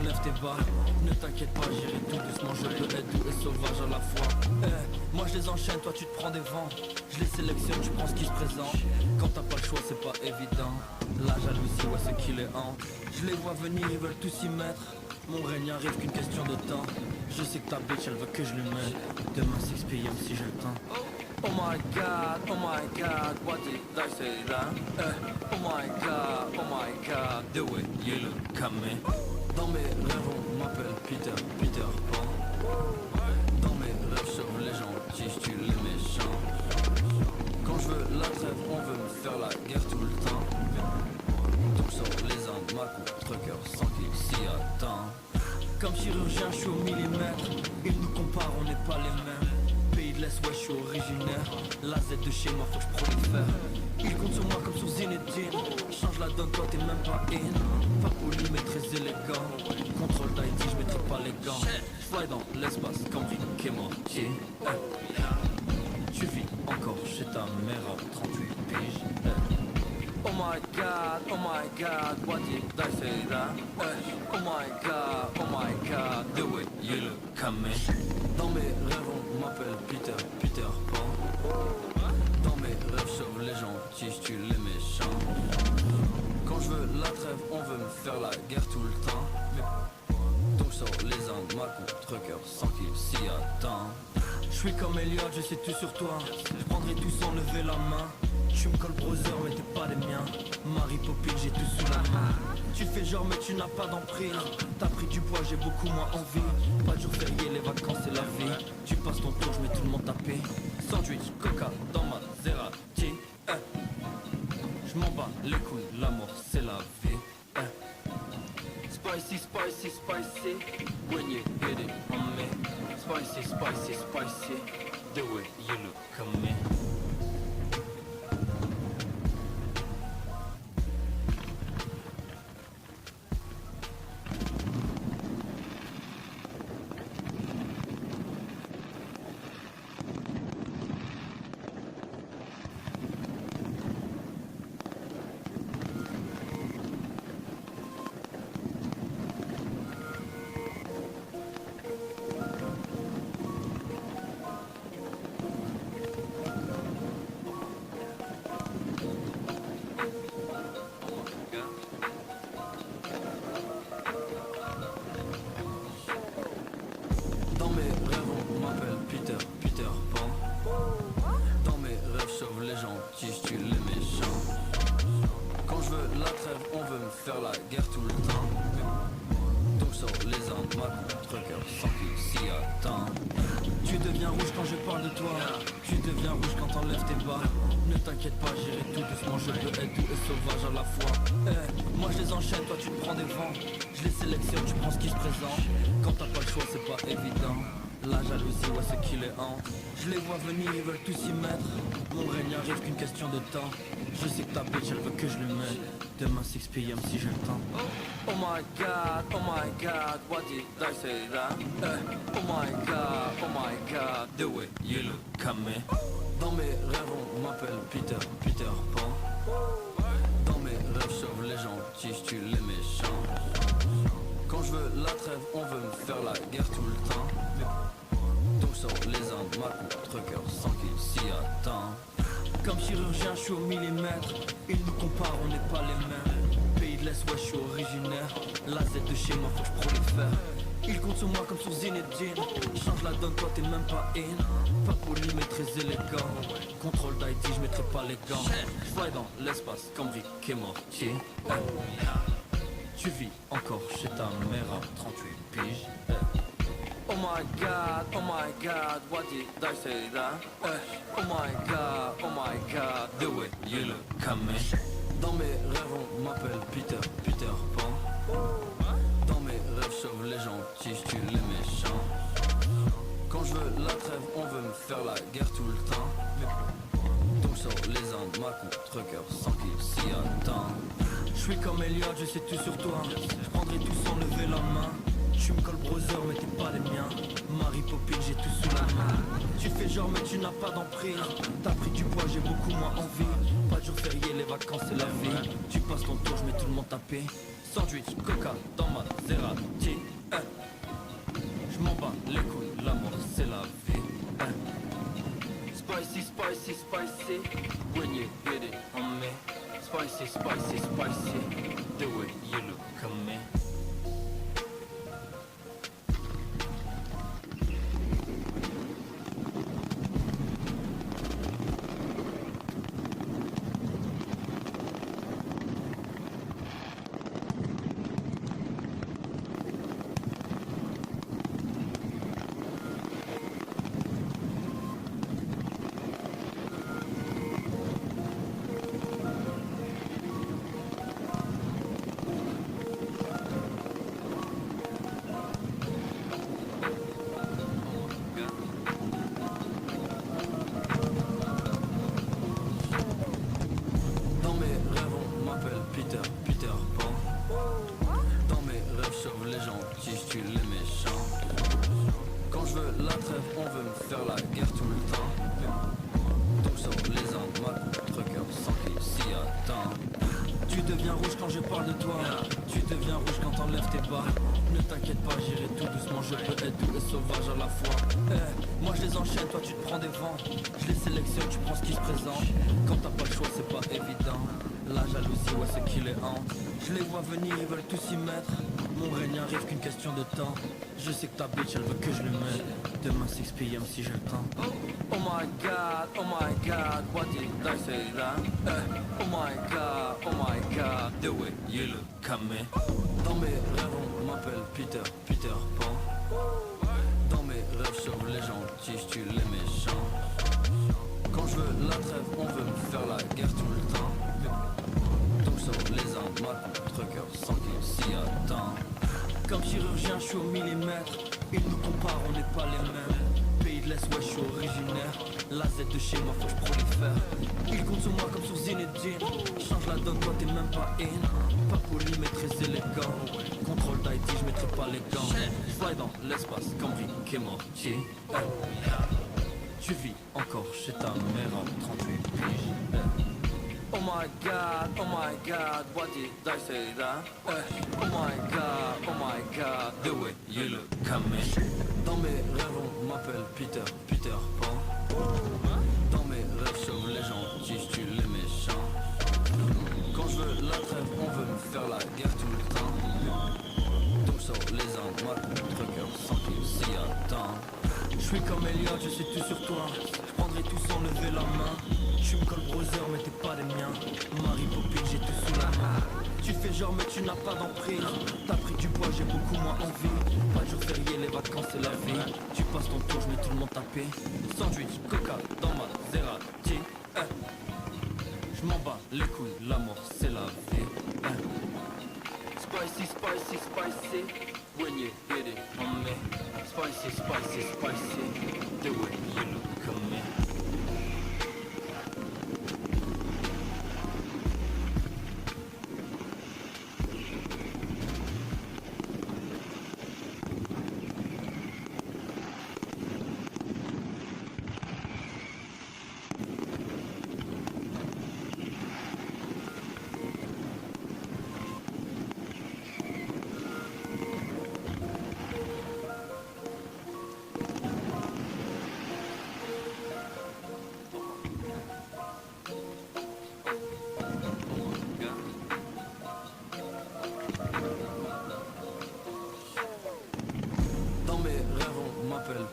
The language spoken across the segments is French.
t'enlèves tes bas. Ne t'inquiète pas, j'irai tout doucement, je peux être doux et sauvage à la fois. Moi je les enchaîne, toi tu te prends des vents. Je les sélectionne, tu prends ce qui se présente. Quand t'as pas le choix, c'est pas évident. La jalousie, ouais, c'est qui les hante. Je les vois venir, ils veulent tous y mettre. Mon règne arrive qu'une question de temps. Je sais que ta bitch, elle veut que je lui mette. Demain 6 PM si j'ai le temps. Oh my god, what did I say that? Oh my god, the way you look at me. Dans mes rêves on m'appelle Peter Pan. Dans mes rêves sauve les gentils, je tue les méchants. Quand je veux la trêve, on veut me faire la guerre tout le temps. Donc je sors les armes, ma contre-cœur sans qu'il s'y attend. Comme chirurgien, je suis au millimètre. Ils nous comparent, on n'est pas les mêmes. Pays de l'Est, ouais, je suis originaire. La Z de chez moi, faut que je prolifère. Ils comptent sur moi comme sur Zinedine. Change la donne, toi t'es même pas in. Pas poli mais très élégant. Contrôle d'Haïti, je mettrai pas les gants. Fly dans l'espace comme Rick et Morty. Tu vis encore chez ta mère à 38 piges. Oh my god, what did I say that? Oh my god, the way you look at me. Dans mes rêves on m'appelle Peter Pan. Dans mes rêves sauve les gentils, je tue les méchants. Quand je veux la trêve, on veut me faire la guerre tout le temps. Donc je sors les armes, ma contre-cœur sans qu'il s'y attend. Je suis comme Elliot, je sais tout sur toi. Je prendrai tout sans lever la main. Tu me colles brother mais t'es pas des miens. Marie Poppins, j'ai tout sous la main. Tu fais genre mais tu n'as pas d'emprise. T'as pris du poids, j'ai beaucoup moins envie. Pas de jour férié, les vacances c'est la vie. Tu passes ton tour, je mets tout le monde tapé. Sandwich, coca dans ma Zerati. Je m'en bats les couilles, la mort c'est la vie. Spicy, spicy, spicy. When you hit it on me. Spicy, spicy, spicy. The way you look at me. Je les vois venir, ils veulent tous y mettre. Mon règne arrive qu'une question de temps. Je sais que ta bitch elle veut que je le mette. Demain 6 PM si j'ai le temps. Oh my god, what did I say that? Oh my god, the way you look at me. Dans mes rêves on m'appelle Peter Pan. Dans mes rêves sauve les gentils, je tue les méchants. Quand je veux la trêve, on veut me faire la guerre tout le temps. Donc je sors les armes, ma contre-cœur sans qu'il s'y attend. Comme chirurgien, je suis au millimètre. Ils nous comparent, on n'est pas les mêmes. Pays de l'Est, ouais, je suis originaire. La Z de chez moi, faut que je prolifère. Ils comptent sur moi comme sur Zinedine. Change la donne, toi t'es même pas in. Pas poli mais très élégant. Contrôle d'Haïti, je mettrai pas les gants. Fly dans l'espace comme Rick et Morty. Tu vis encore chez ta mère à 38 piges. Oh my god, what did I say that? Oh my god, the way you look at me. Dans mes rêves on m'appelle Peter Pan. Dans mes rêves sauve les gentils, je tue les méchants. Quand je veux la trêve, on veut me faire la guerre tout le temps. Donc je sors les armes, ma contre-cœur sans qu'il s'y attend. Je suis comme Elliot, je sais tout sur toi. Je prendrai tout sans lever la main. Tu me colles brother mais t'es pas les miens. Marie Poppins, j'ai tout sous la main. Tu fais genre mais tu n'as pas d'emprise. T'as pris du poids, j'ai beaucoup moins envie. Pas de jour férié, les vacances c'est la vie. Tu passes ton tour, je mets tout le monde tapé. Sandwich, coca dans ma Maserati. Je m'en bats les couilles, l'amour c'est la vie. Spicy, spicy, spicy, when you get it on me. Spicy, spicy, spicy, the way you look at me. Ils veulent tous y mettre. Mon règne arrive qu'une question de temps. Je sais que ta bitch elle veut que je le mette. Demain 6 PM si j'ai le temps. Oh my god, what did I say that? Oh my god, the way you look at me. Dans mes rêves on m'appelle Peter Pan. Dans mes rêves je sauve les gentils, je tue les méchants. Quand je veux la trêve, on veut me faire la guerre tout le temps. Donc je sors les armes, ma contre-cœur sans qu'il s'y attend. Comme chirurgien, je suis au millimètre. Ils nous comparent, on n'est pas les mêmes. Pays de l'Est, ouais, je suis originaire. La Z de chez moi, faut que je prolifère. Ils comptent sur moi comme sur Zinedine. Change la donne, toi t'es même pas in. Pas poli, mais très élégant. Contrôle d'IT, je mettrai pas les gants. Je fly dans l'espace comme Rick et Morty. Tu vis encore chez ta mère à 38 piges. Oh my god, what did I say that? Oh my god, the way you look at me. Dans mes rêves on m'appelle Peter Pan. Dans mes rêves je sauve les gentils, je tue les méchants. Quand je veux la trêve, on veut me faire la guerre tout le temps. Donc je sors les armes, ma contre-cœur sans qu'il s'y attend. Je suis comme Elliot, je sais tout sur toi. Je prendrai tout sans lever la main. Je suis Cole Brother mais t'es pas des miens. Marie Poppins, j'ai tout sous la main. Tu fais genre mais tu n'as pas d'emprise. T'as pris du poids, j'ai beaucoup moins envie. Pas de jour férié, les vacances c'est la vie. Tu passes ton tour, je mets tout le monde tapé. Sandwich, coca dans ma Maserati. Je m'en bats les couilles, l'amour c'est la vie. Spicy, spicy, spicy, when you hit it on me. Spicy, spicy, spicy, the way you look at me.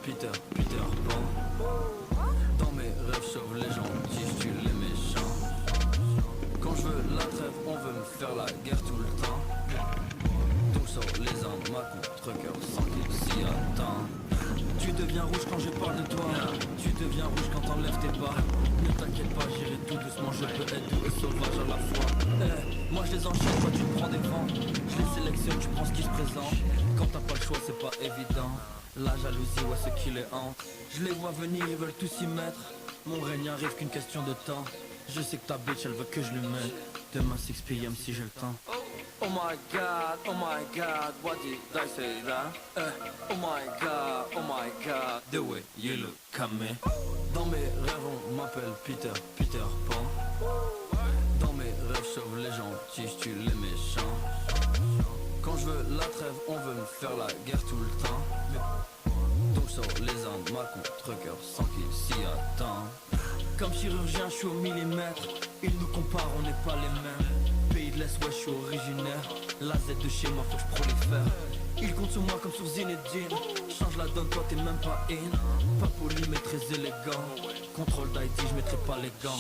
Peter Pan. Dans mes rêves, je sauve les gentils, je tue les méchants. Quand je veux la trêve, on veut me faire la guerre tout le temps. Donc je sors les armes, ma contre-cœur sans qu'il s'y attend. Tu deviens rouge quand je parle de toi. Tu deviens rouge quand t'enlèves tes bas. Ne t'inquiète pas, j'irai tout doucement, je peux être doux et sauvage à la fois. Moi je les enchaîne, toi tu te prends des vents. Je les sélectionne, tu prends ce qui se présente. Quand t'as pas le choix, c'est pas évident. La jalousie, ouais, ce qui les hante. Je les vois venir, ils veulent tous y mettre. Mon règne arrive qu'une question de temps. Je sais que ta bitch, elle veut que je lui mette. Demain 6 PM si j'ai le temps. Oh my god, what did I say that? Oh my god, the way you look at me. Dans mes rêves, on m'appelle Peter Pan. Dans mes rêves, je sauve les gentils, je tue les méchants. Quand je veux la trêve, on veut me faire la guerre tout le temps. Donc je sors les armes, ma contre-cœur sans qu'il s'y attend. Comme chirurgien, je suis au millimètre. Ils nous comparent, on n'est pas les mêmes. Pays de l'Est, ouais, je suis originaire. La Z de chez moi, faut que je prolifère. Ils comptent sur moi comme sur Zinedine. Change la donne, toi t'es même pas in. Pas poli mais très élégant. Contrôle d'ID, je mettrai pas les gants.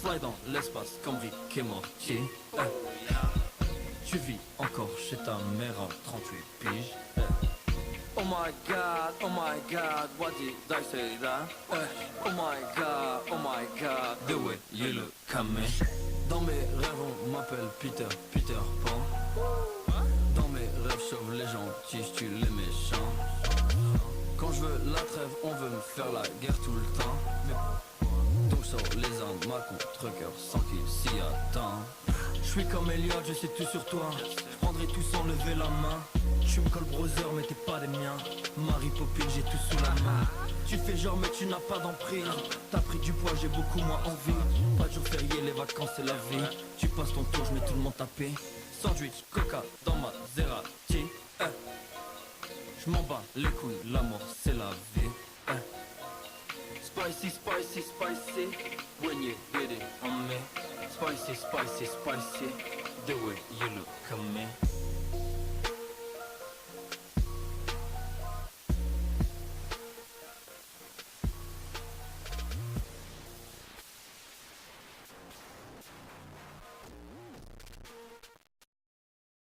Fly dans l'espace comme Rick et Morty. Tu vis encore chez ta mère à 38 piges. Oh my god, what did I say that? Oh my god, the way you look at me. Dans mes rêves on m'appelle Peter Pan. Dans mes rêves sauve les gentils, je tue les méchants. Quand je veux la trêve, on veut me faire la guerre tout le temps. Donc je sors les armes, ma contre-cœur sans qu'il s'y attend. Je suis comme Elliot, je sais tout sur toi. Je prendrai tout sans lever la main. Tu me colles brother mais t'es pas des miens. Marie Poppins, j'ai tout sous la main. Tu fais genre mais tu n'as pas d'emprise. T'as pris du poids, j'ai beaucoup moins envie. Pas de jour férié, les vacances c'est la vie. Tu passes ton tour, je mets tout le monde tapé. Sandwich, coca dans ma Zerati. Je m'en bats les couilles, la mort c'est la vie. Spicy, spicy, spicy. When you get it on me. Spicy, spicy, spicy. The way you look at me.